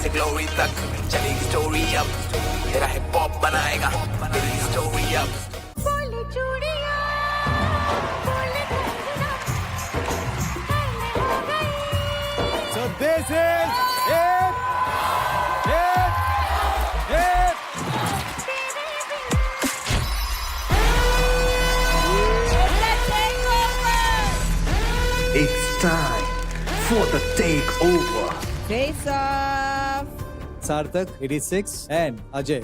से ग्लोरी तक चलेगी स्टोरी अब, तेरा हिप हॉप बनाएगा तेरी स्टोरी अब। बोले चूड़िया बोले कंगना पहले हो गई So this is it. It's time for the takeover. Face off. Sarthak 86 and Ajay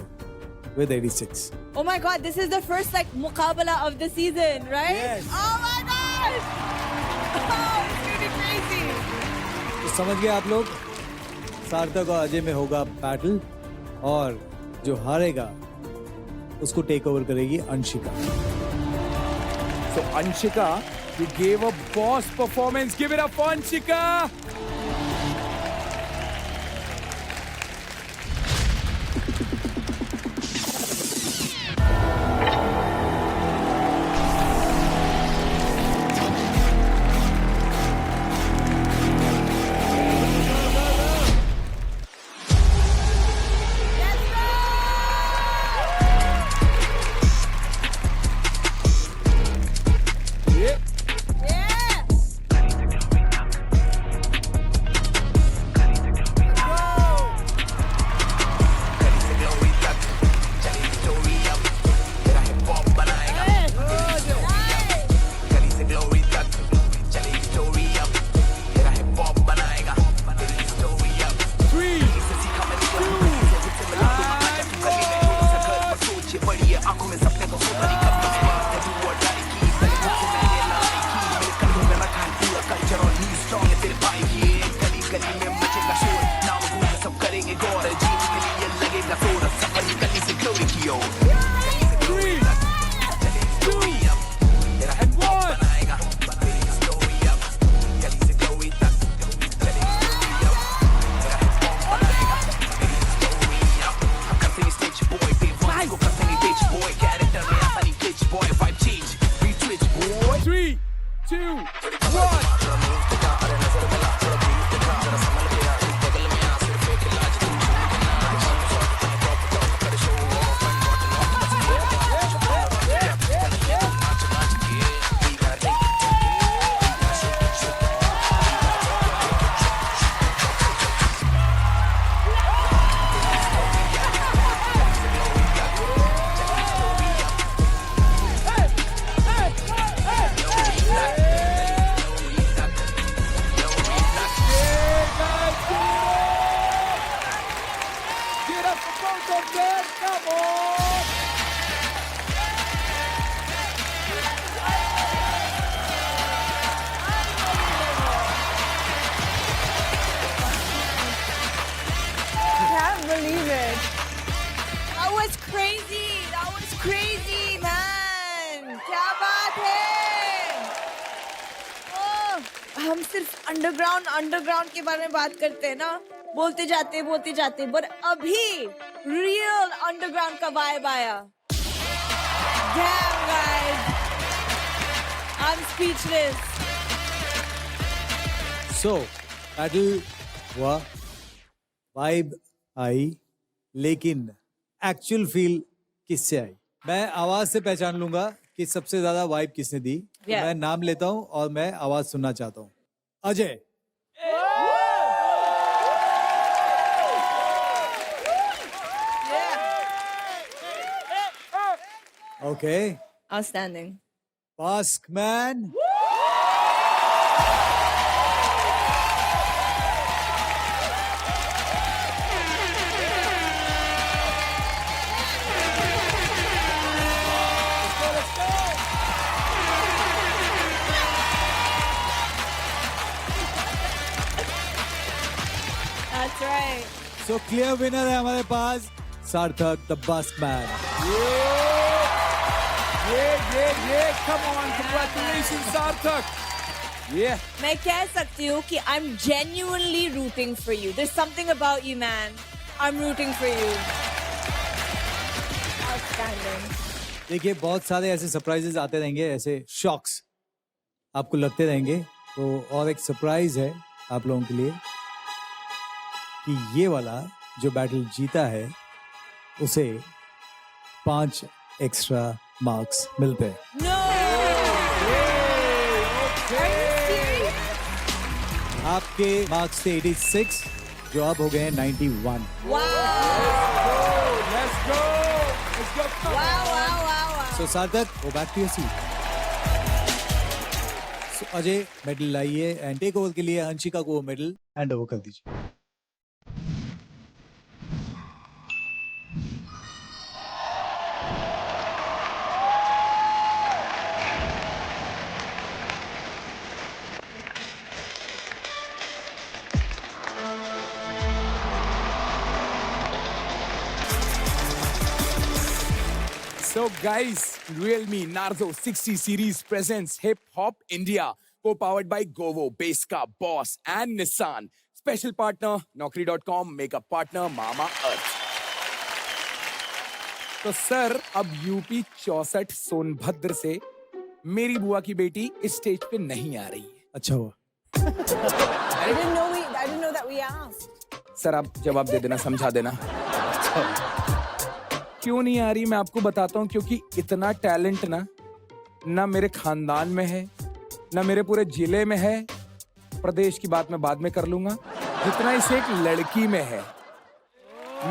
with 86. Oh my god, this is the first like muqabala of the season, right? Yes. Oh my gosh! Oh, it's really crazy. तो समझ गए आप लोग, सार्थक और अजय में होगा battle और जो हारेगा उसको टेक ओवर करेगी Anshika. So Anshika, you gave a boss performance. Give it up for Anshika. Yeah. Yeah. गली से ग्लोरी तक चलेगी स्टोरी अब, तेरा हिप हॉप बनाएगा तेरी स्टोरी अब। गली से ग्लोरी तक चलेगी स्टोरी अब, तेरा हिप हॉप बनाएगा तेरी स्टोरी अब। 3, से सीखा मैंने कोई से जिससे मिला तो मगर तू गली में थोड़ा सा घर पर सोचे बड़ी है आंखों में सपने तो सोता नहीं कब तक बात है तू और डाली की गली मुझसे मैंने लाई की मेरे कंधों में रखा है पूरा कल्चर और नी स्ट्रॉन्ग है तेरे भाई की गली गली में मचेगा शोर नाम गूंज सब करेंगे गौर जीने के लिए लगेगा तोड़ सफर ही गली से ग्लोरी की ओर। गली से ग्लोरी तक चलेगी स्टोरी अब, तेरा हिप हॉप बनाएगा तेरी स्टोरी अब। गली से ग्लोरी तक चलेगी स्टोरी अब, तेरा हिप हॉप बनाएगा तेरी स्टोरी अब। हम करते हैं स्टेज बॉय बेवंस को करते हैं बिच बॉय कैरेक्टर में आता नहीं glitch boy vibe change we switch boy. 3, 2, 1. Get up for both of them. Come on. Can't believe it. That was crazy. That was crazy, man. क्या बात है? ओह, हम सिर्फ अंडरग्राउंड के बारे में बात करते हैं ना, बोलते जाते पर अभी रियल अंडरग्राउंड का वाइब आया। Damn guys, I'm speechless. So battle हुआ, वाइब आई, लेकिन एक्चुअल फील किससे आई? मैं आवाज से पहचान लूंगा कि सबसे ज्यादा वाइब किसने दी। तो Yeah. मैं नाम लेता हूं और मैं आवाज सुनना चाहता हूं। Ajay. Okay. Outstanding. Bask man. That's right. So clear winner है हमारे पास सार्थक द बस्क man. Yeah. Come on. Congratulations, Sarthak. Yeah. मैं कह सकती हूँ कि I'm genuinely rooting for you. There's something about you, man. I'm rooting for you. Outstanding. देखिए बहुत सारे ऐसे सरप्राइजेस आते रहेंगे, ऐसे शॉक्स आपको लगते रहेंगे। तो और एक सरप्राइज है आप लोगों के लिए कि ये वाला जो बैटल जीता है उसे 5 एक्स्ट्रा मार्क्स मिलते हैं। No! Are you serious? आपके मार्क्स थे 86 जो अब हो गए हैं 91। Wow! Let's go. Wow. So Sarthak go back to your seat. Ajay medal लाइए एंड टेक ओवर के लिए अंशिका को मेडल हैंड ओवर कर दीजिए। So guys, Realme Narzo 60 series presents Hip Hop India, co-powered by Govo, Beska, Boss and Nissan. Special partner Naukri.com, makeup partner Mama Earth. तो sir अब UP 64 Sonbhadra से मेरी बुआ की बेटी इस स्टेज पे नहीं आ रही है। अच्छा हुआ। I didn't know that we asked. Sir आप जवाब दे देना, समझा देना। क्यों नहीं आ रही मैं आपको बताता हूँ, क्योंकि इतना टैलेंट ना मेरे खानदान में है, ना मेरे पूरे जिले में है। प्रदेश की बात मैं बाद में कर लूंगा, जितना इस एक लड़की में है।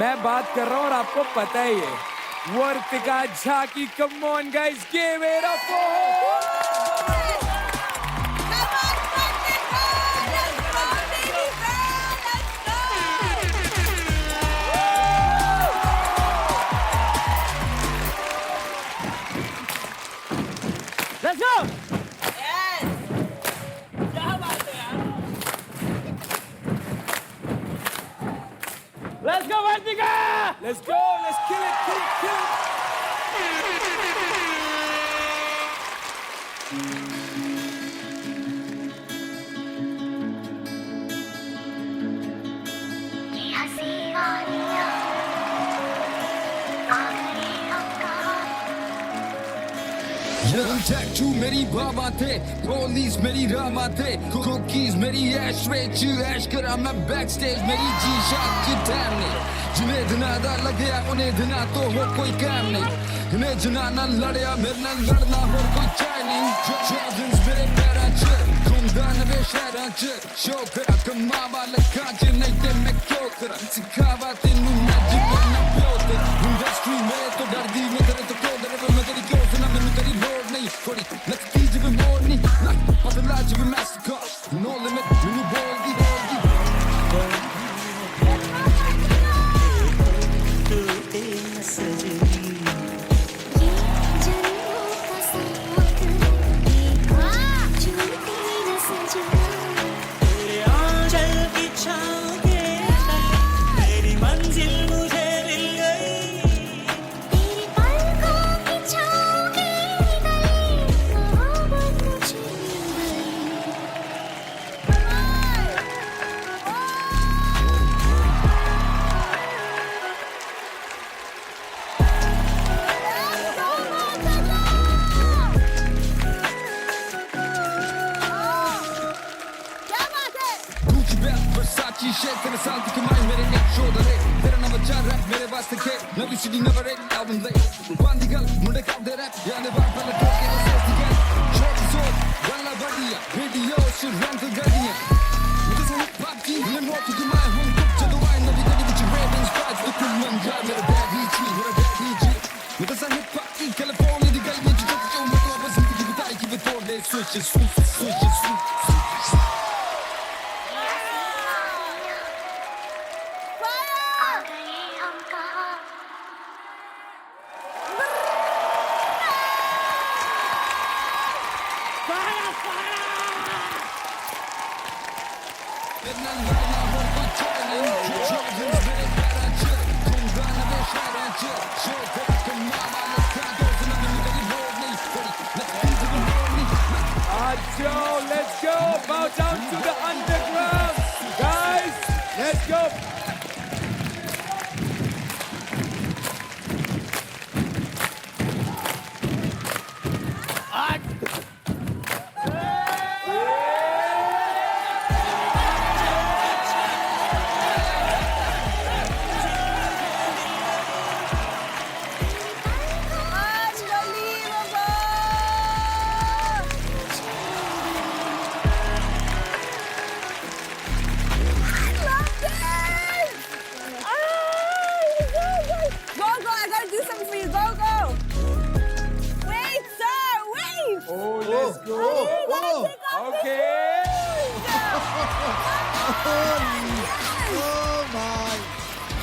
मैं बात कर रहा हूँ और आपको पता ही है, वर्तिका झा की। Come on guys, give it up for Let's go! Let's go, Vartika! Let's go, let's kill it. Young tattoo मेरी बाबा थे, police मेरी रामा थे, cookies मेरी ashray च ऐश करा मैं backstage मेरी G-Shock की time नहीं, जिन्हें धनादा लगे उन्हें धना तो हो कोई काम नहीं, इन्हें जनाना लड़या मेरे नाल लड़ना हो कोई चाय नहीं, Jordans मेरे पैरा च, खुमदान वे शहरा च, शो करा कमावा लखा च नहीं ते मैं क्यों करा, सिखावा तेनू मैं जीवना प्यो ते, industry में तो डर दी मैं तेरे तो क्यों डर मैं तेरी क्यों सुना मैनू तेरी लोड नहीं, थोड़ी लगती जब मोड़ नहीं, बदला जब mastercard, no limit मैनू बोल दी तेरे आंचल की छाँव के तले मेरी मंजिल मुझे मिल गई। तेरी पलकों की छाँव के तले मोहब्बत मुझे मिल Gucci belt, Versace shit, तेरे साल की कमाई मेरे एक shoulder है, तेरा नंबर 4 rap मेरे वास्ते के, नवी CD never एक album late, बांधी गल मुंडे काम दे rap, याने बार पहले ठोके ना सोचती गल, shorty soap, गल्ला बढ़िया, video से रंग गलियां, मुझे से hip hop की, ये नोट की कमाई हूँ कुछ चलो आए नवी गली विच ravens vibes, तो कुल मन जा मेरा daddy जी, मुझे से hip hop की, California दी गली में जो जो मतलब बस जिंदगी बिताई की बतौर दे switches. Let's go, bow down to the underground. Guys, let's go.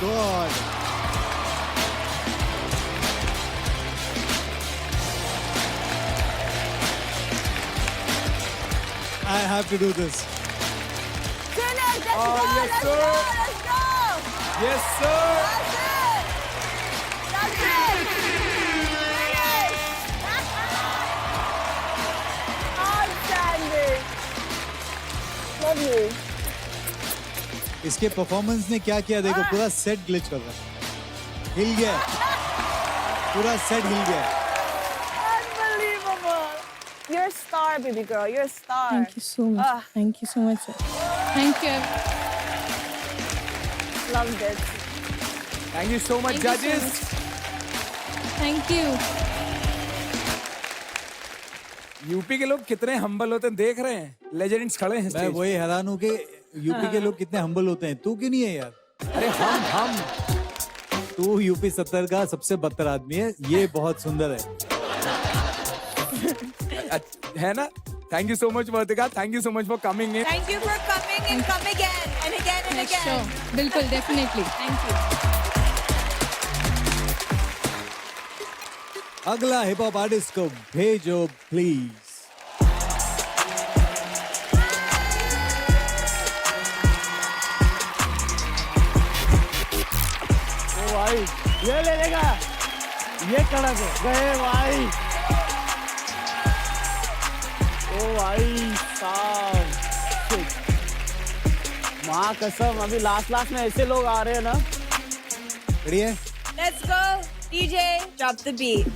God. I have to do this. Finish! Let's Oh, go! yes, Let's sir. go! Let's go! Yes, sir. That's it! That's it! Finish! Outstanding! Lovely. इसके performance ने क्या किया देखो, पूरा set glitch कर रहा है, हिल गया, पूरा सेट हिल गया. Unbelievable! You're a star, baby girl. You're a star. Thank you so much. Thank you so much, sir. Thank you. Loved it. Thank you so much, Thank you so judges. Thank you. UP के लोग कितने humble होते हैं देख रहे हैं. Legends खड़े हैं मैं स्टेज. वही हैरान हूँ कि यूपी के लोग कितने हम्बल होते हैं. तू क्यों नहीं है यार? अरे हम तू यूपी 70 का सबसे बदतर आदमी है. ये बहुत सुंदर है. है ना. Thank you so much, Vartika. Thank you so much for coming in. Thank you for coming and come again and again and Yes, again. sure. बिल्कुल, definitely. Thank you. अगला हिप हॉप आर्टिस्ट को भेजो please. भाई ये ले लेगा, ये कड़क है गए भाई. ओ भाई साहब, माँ कसम अभी लास्ट में ऐसे लोग आ रहे हैं ना. रेडी है? Let's go. DJ, drop the beat.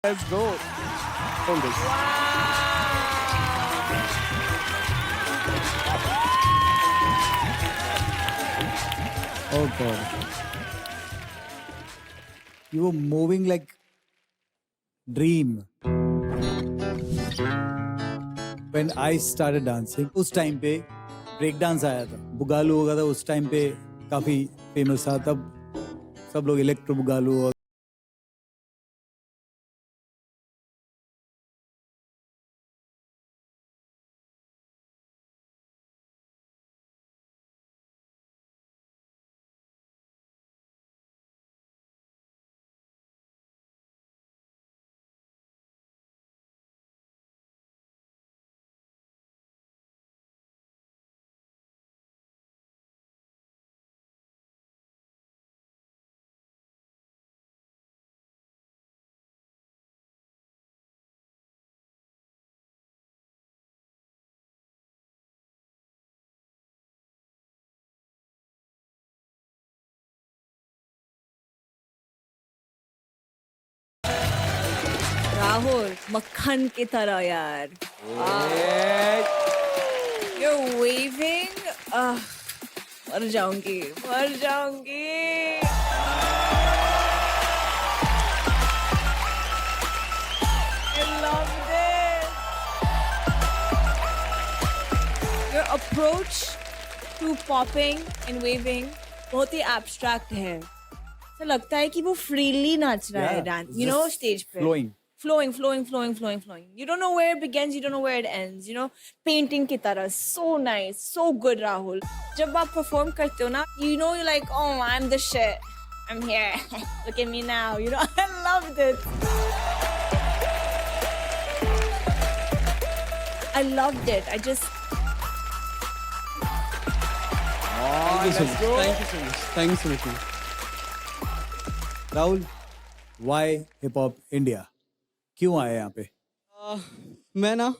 Let's go. Hold this. Oh God. You were moving like dream. When I started dancing, उस टाइम पे ब्रेक डांस आया था, बुगालू होगा था उस टाइम पे काफी फेमस था. तब सब लोग इलेक्ट्रो बुगालू और राहुल मक्खन की तरह यार. You're waving. मर जाऊंगी. I love this. Your approach to popping and waving बहुत ही abstract है. ऐसा लगता है कि वो freely नाच रहा है डांस. You know, stage पे. Flowing. You don't know where it begins, you don't know where it ends. You know, painting की तरह. So nice, so good, Rahul. जब आप perform करते हो ना, you know, you're like, oh, I'm the shit. I'm here. Look at me now. You know, I loved it. I loved it. I just. Thank you so much. Rahul, why hip hop India? क्यों आए यहाँ पे? मैं ना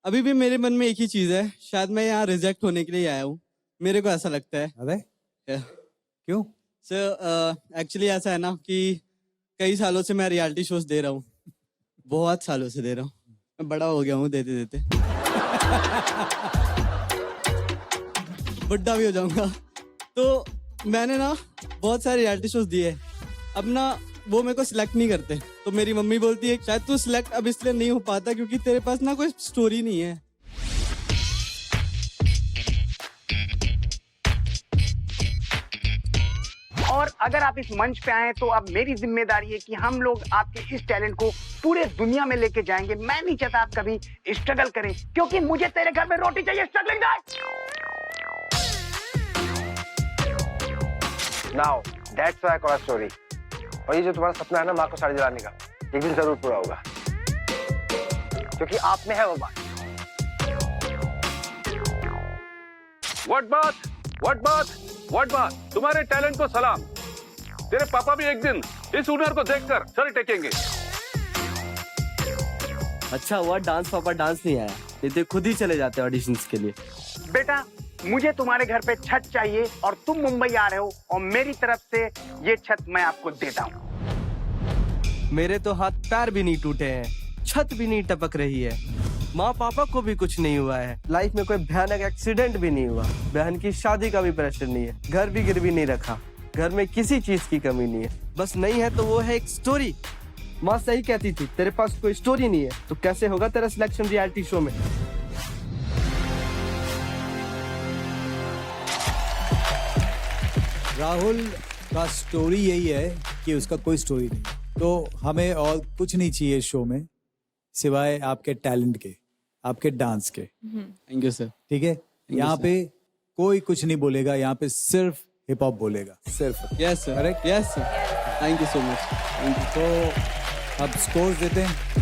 अभी भी मेरे मन में एक ही चीज है, शायद मैं यहाँ रिजेक्ट होने के लिए आया हूँ, मेरे को ऐसा लगता है. अबे क्यों? सर एक्चुअली ऐसा है ना कि कई सालों से मैं रियलिटी शोज दे रहा हूँ, बहुत सालों से दे रहा हूँ, मैं बड़ा हो गया हूँ देते देते. बुढ़ा भी हो जाऊंगा. तो मैंने ना बहुत सारे रियलिटी शोज दिए, अब ना वो मेरे को सिलेक्ट नहीं करते. तो मेरी मम्मी बोलती है शायद तू सिलेक्ट अब इसलिए नहीं हो पाता क्योंकि तेरे पास ना कोई स्टोरी नहीं है. और अगर आप इस मंच पे आए तो अब मेरी जिम्मेदारी है कि हम लोग आपके इस टैलेंट को पूरे दुनिया में लेके जाएंगे. मैं नहीं चाहता आप कभी स्ट्रगल करें क्योंकि मुझे तेरे घर में रोटी चाहिए. Struggling now that's why I call a story. और ये जो तुम्हारा सपना है ना माँ को साड़ी दिलाने का, एक दिन जरूर पूरा होगा क्योंकि आप में है वो बात. व्हाट बात तुम्हारे टैलेंट को सलाम. तेरे पापा भी एक दिन इस हुनर को देखकर सर टेकेंगे. अच्छा हुआ डांस पापा डांस नहीं आया, नहीं तो खुद ही चले जाते ऑडिशंस के लिए. बेटा मुझे तुम्हारे घर पे छत चाहिए और तुम मुंबई आ रहे हो और मेरी तरफ से ये छत मैं आपको देता हूँ. मेरे तो हाथ पैर भी नहीं टूटे हैं, छत भी नहीं टपक रही है, माँ पापा को भी कुछ नहीं हुआ है, लाइफ में कोई भयानक एक्सीडेंट भी नहीं हुआ, बहन की शादी का भी प्रेशर नहीं है, घर भी गिरवी नहीं रखा, घर में किसी चीज की कमी नहीं है. बस नहीं है तो वो है एक स्टोरी. माँ सही कहती थी, तेरे पास कोई स्टोरी नहीं है तो कैसे होगा तेरा सिलेक्शन रियलिटी शो में. राहुल का स्टोरी यही है कि उसका कोई स्टोरी नहीं. तो हमें और कुछ नहीं चाहिए शो में सिवाय आपके टैलेंट के, आपके डांस के. Thank you sir. ठीक है, यहाँ पे कोई कुछ नहीं बोलेगा, यहाँ पे सिर्फ हिप हॉप बोलेगा, सिर्फ. Yes sir. Correct. Yes sir. Thank you so much. Thank you. तो अब स्कोर देते हैं.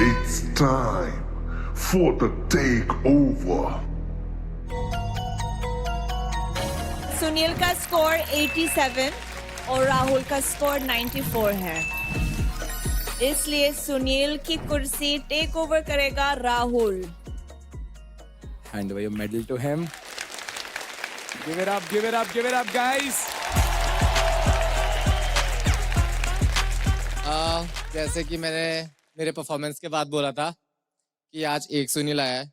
It's time for the takeover. Sunil का स्कोर 87 और राहुल का स्कोर 94 है. इसलिए सुनील की कुर्सी टेक ओवर करेगा Rahul. Hand over your medal to him. Give it up, give it up, give it up, guys. जैसे कि मैंने मेरे परफॉर्मेंस के बाद बोला था कि आज एक सुनील आया है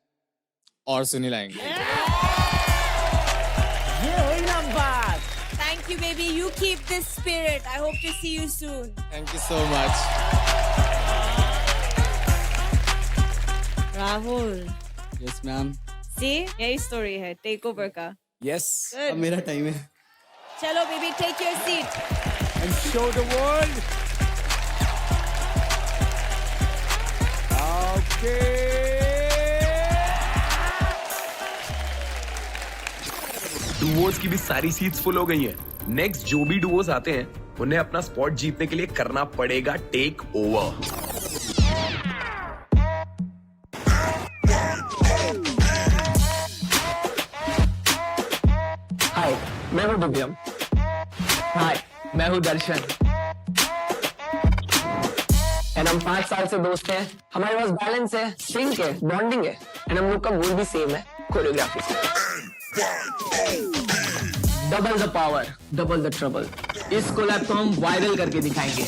और सुनील आएंगे. ये हुई ना बात. Thank you, baby. You keep this spirit. I hope to see you soon. Thank you so much. Rahul. Yes ma'am. See, यही स्टोरी है टेक ओवर का. Yes. अब मेरा टाइम है. चलो baby, take your seat. And show the world. Duos की भी सारी सीट्स फुल हो गई हैं. नेक्स्ट जो भी डुओज आते हैं उन्हें अपना स्पॉट जीतने के लिए करना पड़ेगा टेक ओवर. हाय, मैं हूं दिव्यम. हाय, मैं हूँ दर्शन एंड हम 5 साल से दोस्त हैं। हमारे पास बैलेंस है, सिंक है, बॉन्डिंग है एंड हम लोग का गोल भी सेम है, choreography. Double the power, double the trouble. इस कोलैब को हम वायरल करके दिखाएंगे।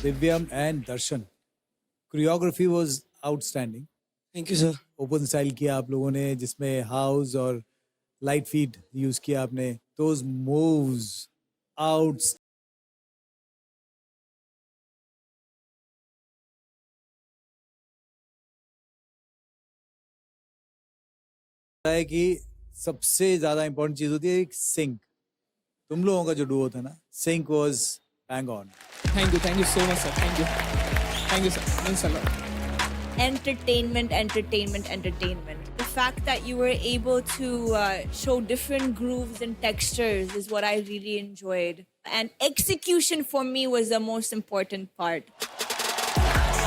Divyam and Darshan. Choreography was outstanding. Thank you, sir. Open style किया आप लोगों ने, जिसमें house और light feet use किया आपने. Those moves out. है कि सबसे ज्यादा इंपॉर्टेंट चीज होती है एक सिंक. तुम लोगों का जो डुओ था ना, sync was bang on. Thank you so much, sir. Thank you, sir. Means a lot. Entertainment. The fact that you were able to show different grooves and textures is what I really enjoyed. And execution for me was the most important part.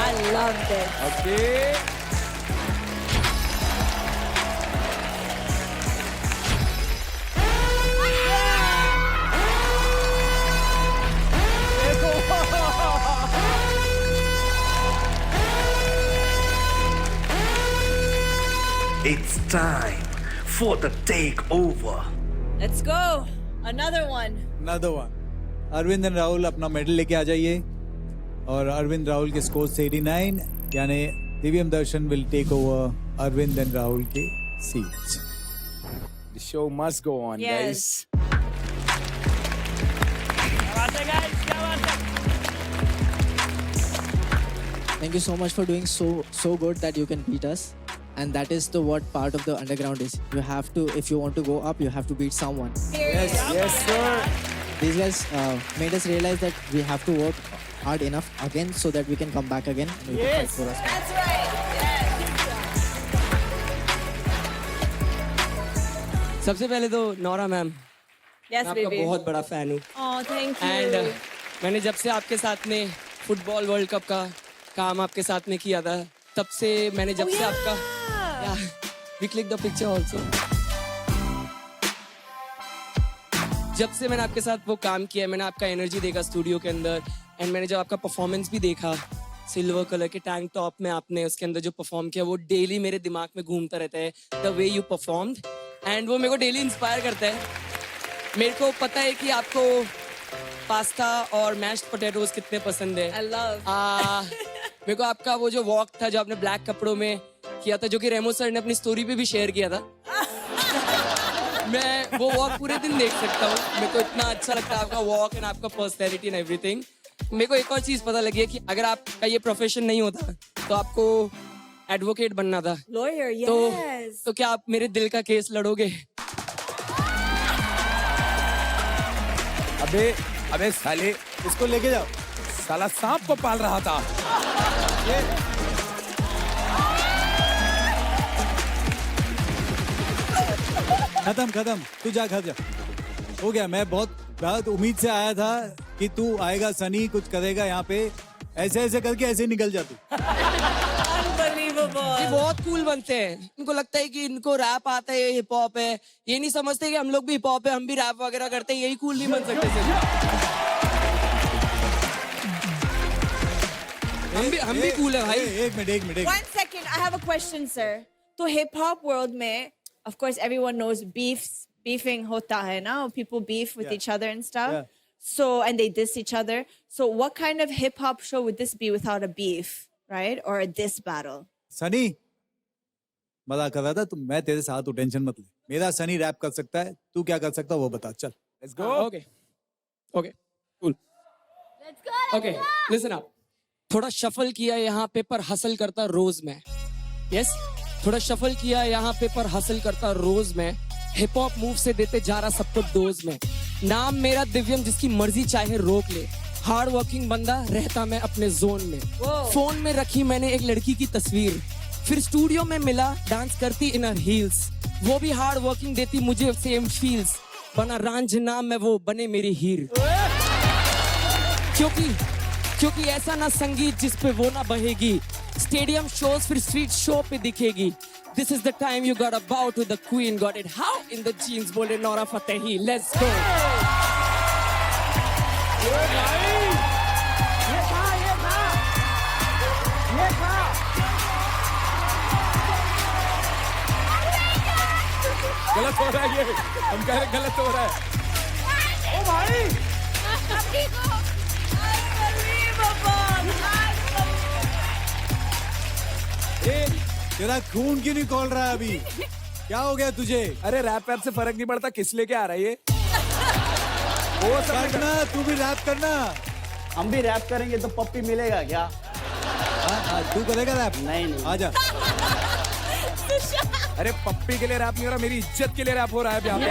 I loved it. Okay. It's time for the takeover. Let's go. Another one. Arvind and Rahul अपना medal लेके आ जाइए. और अरविंद राहुल के score से 89, यानी Divyam Darshan will take over Arvind and Rahul के seats. The show must go on, Yes. guys. Thank you so much for doing so good that you can beat us. And that is the what part of the underground is. You have to, if you want to go up, you have to beat someone. Yes, sir. These guys made us realize that we have to work hard enough again so that we can come back again and we can fight for us. That's right. सबसे पहले तो Naura ma'am, Yes, मैं आपका baby. बहुत बड़ा fan हूँ. Oh, thank you. And मैंने जब से आपके साथ में फुटबॉल वर्ल्ड कप का काम आपके साथ में किया था, तब से मैंने जब से आपका we click the picture also. जब से मैंने आपके साथ वो काम किया, मैंने आपका एनर्जी देखा स्टूडियो के अंदर, एंड मैंने जब आपका परफॉर्मेंस भी देखा, सिल्वर कलर के टैंक टॉप में आपने उसके अंदर जो परफॉर्म किया वो डेली मेरे दिमाग में घूमता रहता है, the way you performed, and वो मेरे को डेली इंस्पायर करता है। मेरे को पता है कि आपको पास्ता और मैश्ड पोटैटोज कितने पसंद है। I love. मेरे को आपका वो जो वॉक था जो आपने ब्लैक कपड़ों में किया था, जो कि रेमो सर ने अपनी स्टोरी पे भी शेयर किया था, मैं वो वॉक पूरे दिन देख सकता हूँ। मेरे को इतना अच्छा लगता है आपका वॉक एंड आपका पर्सनैलिटी एंड एवरीथिंग। मेरे को एक और चीज पता लगी है कि अगर आपका ये प्रोफेशन नहीं होता तो आपको एडवोकेट बनना था। Lawyer, yes. तो क्या आप मेरे दिल का केस लड़ोगे? अबे साले, इसको लेके जाओ। साला सांप को पाल रहा था। खत्म, तू जा घर जा। हो गया, मैं बहुत उम्मीद से आया था कि तू आएगा, सनी कुछ करेगा यहाँ पे, ऐसे करके ऐसे निकल जा तू। ये बहुत कूल बनते हैं, इनको लगता है कि इनको रैप आता है, हिप हॉप है, ये नहीं समझते कि हम लोग भी हिप हॉप है, हम भी रैप वगैरह करते हैं, यही कूल नहीं बन सकते सिर्फ। हम भी कूल है भाई। एक minute. 1 second, I have a question, sir. तो hip hop world में, of course, everyone knows beefing होता है ना, people beef with each other and stuff. Yeah. So, and they diss each other. So, what kind of hip hop show would this be without a beef, right? Or a diss battle? Sunny मजाक कर रहा था, तुम मैं तेरे साथ हूँ, tension मत ले। मेरा सनी रैप कर सकता है, तू क्या कर सकता है वो बता। चल let's go. Okay cool. Okay listen up. थोड़ा शफल किया यहाँ पे पर हसल करता रोज में। यस, थोड़ा शफल किया यहाँ पे पर हसल करता रोज में। हिप हॉप मूव से देते जा रहा सबको डोज में। नाम मेरा दिव्यम, जिसकी मर्जी चाहे रोक ले। हार्ड वर्किंग बंदा, रहता मैं अपने जोन में। फोन में रखी मैंने एक लड़की की तस्वीर, फिर स्टूडियो में मिला डांस करती इन हर हील्स। वो भी हार्ड वर्किंग देती मुझे सेम फील्स। बना रांझना मैं वो बने मेरी हीर। क्योंकि ऐसा ना संगीत जिस पे वो ना बहेगी। स्टेडियम शोज फिर स्ट्रीट शो पे दिखेगी। This is the time you gotta bow to the queen. Got it how in the jeans, बोले नौरा फतेही। Let's go. गलत हो रहा है ये, हम कह रहे गलत हो रहा है। ओ भाई, तेरा खून क्यों नहीं खोल रहा है अभी? क्या हो गया तुझे? अरे रैप से फर्क नहीं पड़ता, किस लेके आ रहा है ये? वो करना, तू भी रैप करना। हम भी रैप करेंगे तो पप्पी मिलेगा क्या? तू करेगा रैप? नहीं। आजा। अरे पप्पी के लिए रैप नहीं हो रहा, मेरी इज्जत के लिए रैप हो रहा है यहाँ पे।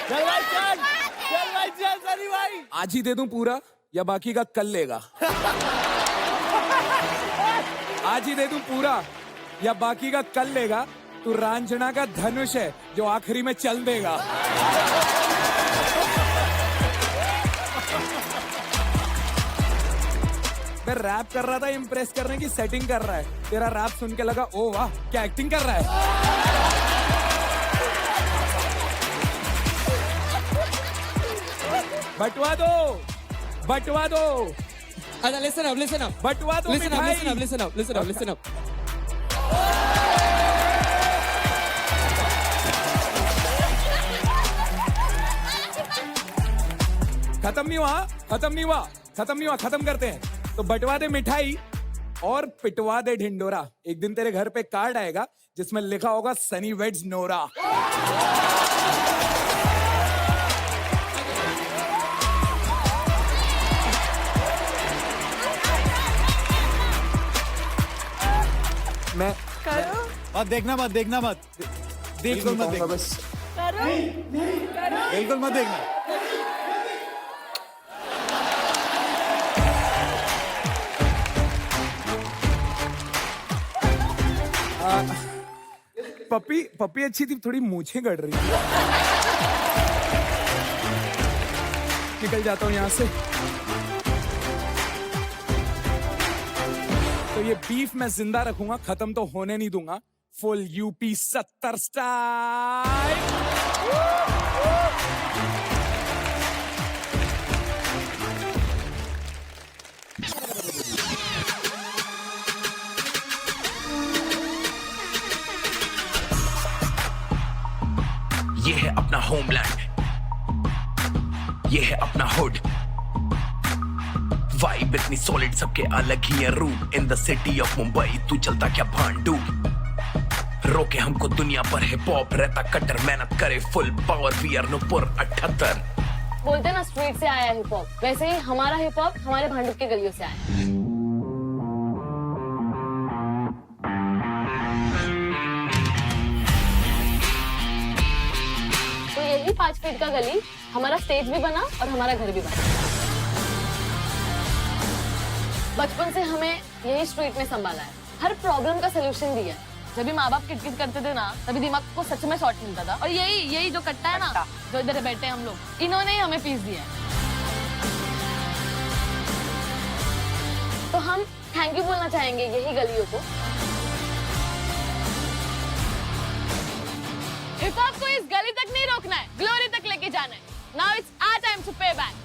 चल भाई सनी भाई। आज ही दे दूं पूरा या बाकी का कल लेगा? आज ही दे दूं पूरा या बाकी का कल लेगा? तू रांझना का धनुष है जो आखिरी में चल देगा। मैं रैप कर रहा था इम्प्रेस करने की, सेटिंग कर रहा है। तेरा रैप सुन के लगा ओ वाह क्या एक्टिंग कर रहा है। बटवा दो। अच्छा listen up. बटवा दो मिठाई। Listen up. खत्म नहीं हुआ, खत्म करते हैं। तो बटवा दे मिठाई और पिटवा दे ढिंडोरा। एक दिन तेरे घर पे कार्ड आएगा जिसमें लिखा होगा सनी वेड्स नोरा। मैं मत देखना मत। बिल्कुल मत देखना, बस बिल्कुल मत देखना। पप्पी अच्छी थी, थोड़ी मूछें गड़ रही थी। निकल जाता हूँ यहाँ से। तो ये बीफ मैं जिंदा रखूंगा, खत्म तो होने नहीं दूंगा। Full UP 70 style. होमलैंड, ये है अपना हुड। वाइब इतनी सॉलिड, सबके अलग ही है route. In the city of Mumbai तू चलता क्या भांडू, रोके हमको दुनिया पर हिप हॉप रहता कट्टर, मेहनत करे full power, we are Nupur 78। बोलते ना स्ट्रीट से आया हिप हॉप, वैसे ही हमारा हिप हॉप हमारे भांडुप के गलियों से आया। तो यही 5 फीट का गली हमारा स्टेज भी बना और हमारा घर भी बना। बचपन से हमें यही स्ट्रीट में संभाला है, हर प्रॉब्लम का सोल्यूशन दिया है। जब भी माँ बाप किटकिट करते थे ना, तभी दिमाग को सच में शॉट मिलता था। और यही जो कट्टा है ना, जो इधर बैठे हैं हम लोग, इन्होंने ही हमें पीस दिया है। तो हम थैंक यू बोलना चाहेंगे यही गलियों को। हिप हॉप को इस गली तक नहीं रोकना है, ग्लोरी तक लेके जाना है। Now it's our time to pay back.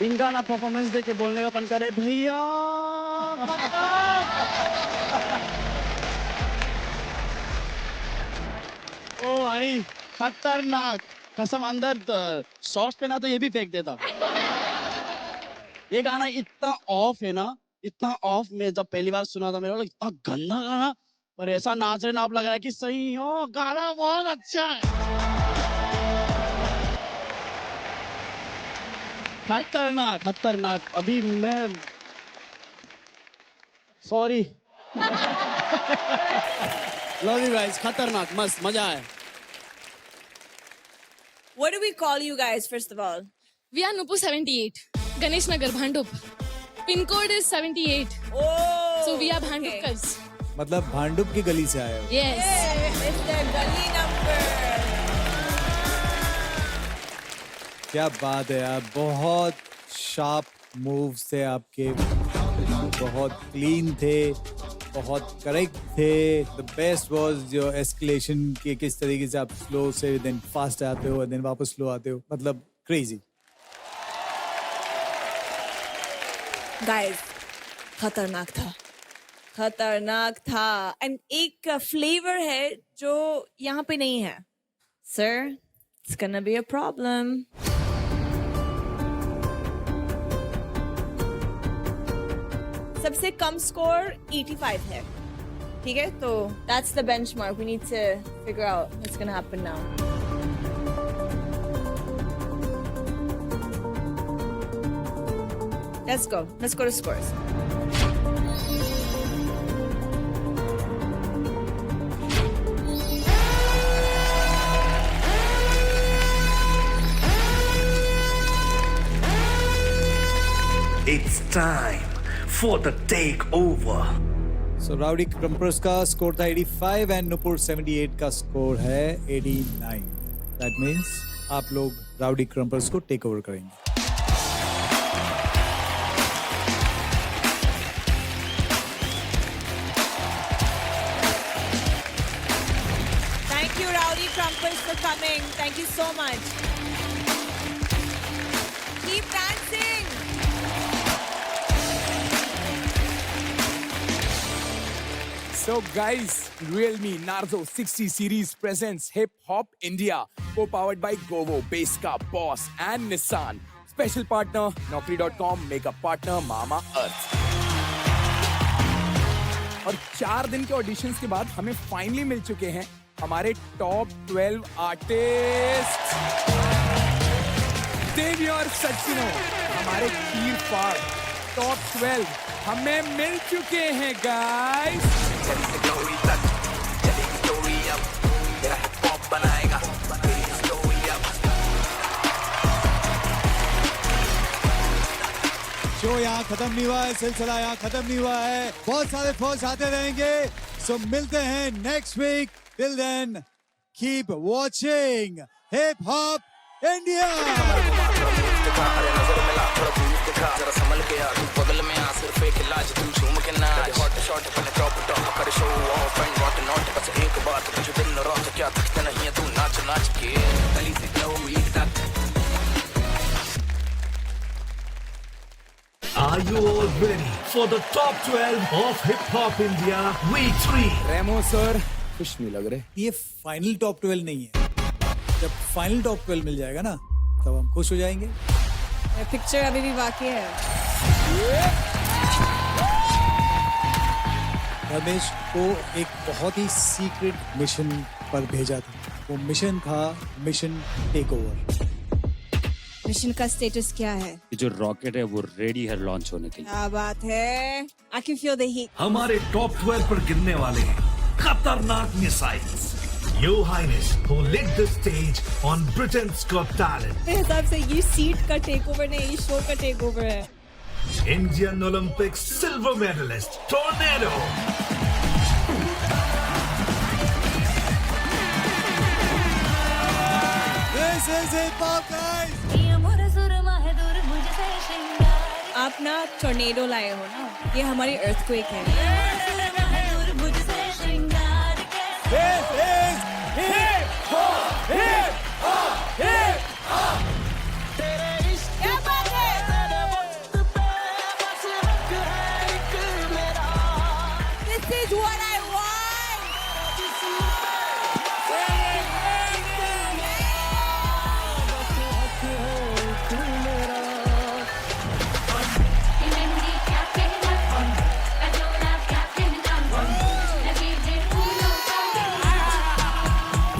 इनका ना परफॉर्मेंस देके बोलने का मन करे भैया। ओ भाई खतरनाक, कसम अंदर सॉस पे ना तो ये भी फेंक देता। ये गाना इतना ऑफ है ना, इतना ऑफ। में जब पहली बार सुना था मेरा इतना गंदा गाना, पर ऐसा नाच रहे ना आप लग रहा है कि सही हो, गाना बहुत अच्छा है। खतरनाक खतरनाक। अभी मैं सॉरी। लव यू गाइस, खतरनाक, मस्त, मजा आया। What do we call you guys first of all? We are Nupur 78, Ganesh Nagar, Bhandup. Pin code is 78. Oh, so we are Bhandupkars. मतलब भांडुप की गली से आए हो? Yes. It's the gully number. क्या बात है यार, बहुत शार्प मूव्स थे आपके। बहुत क्लीन थे, बहुत करेक्ट थे। The best was your escalation के किस तरीके से आप स्लो से देन फास्ट आते हो, देन वापस स्लो आते हो, मतलब क्रेजी। गाइस, खतरनाक था, खतरनाक था। एंड एक फ्लेवर है जो यहाँ पे नहीं है। Sir, it's gonna be a problem. सबसे कम स्कोर 85 है, ठीक है? तो that's the benchmark. We need to figure out what's gonna happen now. Let's go to scores. It's time for the takeover. So Rowdy Crumpers का score था 85 and Nupur 78 का score है 89। That means आप लोग Rowdy Crumpers को take over करेंगे। Thank you, Rowdy Crumpers, for coming. Thank you so much. Keep dancing. So guys, Realme Narzo 60 series presents Hip Hop India, co-powered by Govo, Baska, Boss and Nissan. Special partner Naukri.com, makeup partner Mama Earth. और 4 दिन के auditions के बाद हमें finally मिल चुके हैं हमारे top 12 artist. देवी और सचिनो, हमारे तीर पार टॉप 12 हमें मिल चुके हैं गाइस। शो यहाँ खत्म नहीं हुआ है, सिलसिला यहाँ खत्म नहीं हुआ है, बहुत सारे फौज आते रहेंगे। सो मिलते हैं next week. Till then keep watching hip hop India. जरा संभल के आ, तू बगल में आ, सिर्फ एक इलाज तू झूम के नाच। हॉट शॉट अपने टॉप टॉप कर show off and what not. बस एक बात तुझे दिन रात क्या थकते नहीं है तू नाच नाच के गली से ग्लोरी तक। Are you all ready for the top 12 of Hip Hop India Week 3? Remo sir खुश नहीं लग रहे। ये फाइनल टॉप 12 नहीं है। जब फाइनल टॉप 12 मिल जाएगा ना, तब हम खुश हो जाएंगे। पिक्चर अभी भी बाकी है। रमेश को एक बहुत ही सीक्रेट मिशन पर भेजा था। वो मिशन था मिशन टेक ओवर। मिशन का स्टेटस क्या है? ये जो रॉकेट है वो रेडी है लॉन्च होने के लिए। क्या बात है? I can feel the heat. हमारे टॉप 12 पर गिरने वाले हैं खतरनाक missiles. Your Highness, who lit the stage on Britain's Got Talent. मेरे हिसाब से ये सीट का टेक ओवर नहीं, ये शो का टेक ओवर है। Indian Olympics silver medalist Tornado. This is it, Bob guys. आप ना टॉर्नेडो लाए हो ना, ये हमारी अर्थक्वेक है। This is hip hop, hip hop, hip hop. क्या बात है? This is what I want.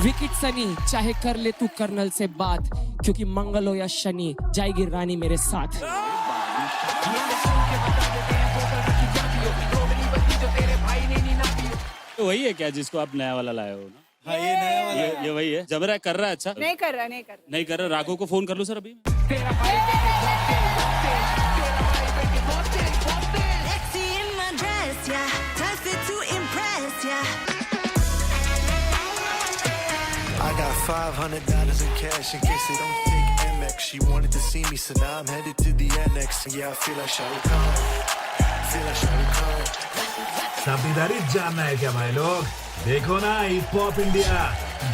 Wicket Sunny, चाहे कर ले तू कर्नल से बात, क्योंकि मंगल हो या शनि जाएगी रानी मेरे साथ। तो वही है क्या जिसको आप नया वाला लाए हो ना? हाँ, ये नया वाला ये वही है। जब रहा कर रहा है। अच्छा नहीं कर रहा। नहीं कर रहा। राघव को फोन कर लूं सर अभी। I got $500 in cash in case they don't take Amex. She wanted to see me, so now I'm headed to the annex. Yeah, I feel like Shah Rukh Khan. feel like Shawty Khan. साबीदारी जानना है क्या भाई लोग? देखो ना hip hop India,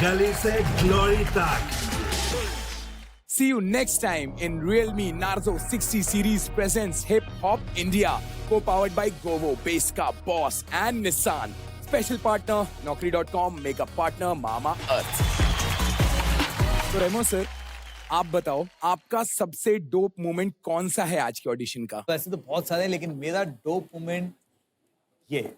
गली से glory तक. See you next time in Realme Narzo 60 series presents Hip Hop India, co-powered by Govo, Beska, Boss and Nissan. Special partner Naukri.com, mega partner Mama Earth. तो रेमो सर, आप बताओ आपका सबसे dope moment कौन सा है आज के ऑडिशन का? वैसे तो बहुत सारे हैं, लेकिन मेरा डोप मोमेंट ये है.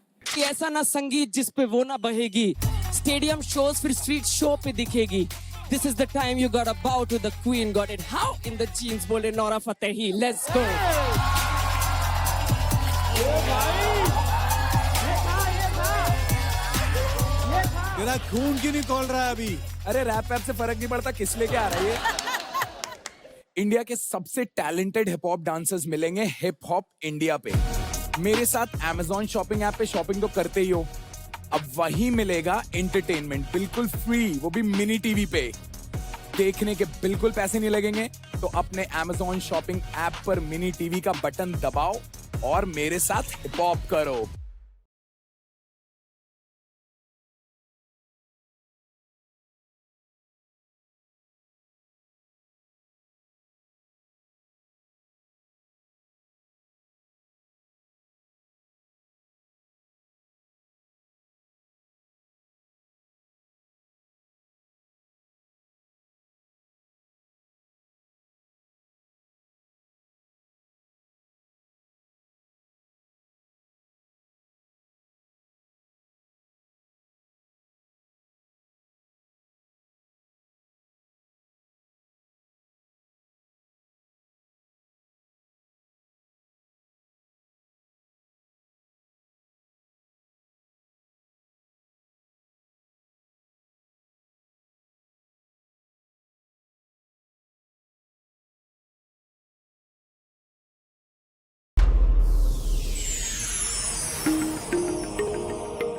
ऐसा ना संगीत जिस पे वो ना बहेगी, स्टेडियम शोज फिर स्ट्रीट शो पे दिखेगी. This is the time you gotta bow to the queen. Got it how in the jeans बोले नौरा फतेही. Let's go. मेरा खून क्यों नहीं खोल रहा है अभी? अरे रैप वैप से फर्क नहीं पड़ता, किस लेके आ रहा है ये? इंडिया के सबसे टैलेंटेड हिप हॉप डांसर्स मिलेंगे हिप हॉप इंडिया पे. मेरे साथ Amazon शॉपिंग ऐप पे शॉपिंग तो करते ही हो, अब वही मिलेगा एंटरटेनमेंट बिल्कुल फ्री, वो भी मिनी टीवी पे. देखने के बिल्कुल पैसे नहीं लगेंगे, तो अपने Amazon शॉपिंग ऐप पर मिनी टीवी का बटन दबाओ और मेरे साथ हिप हॉप करो.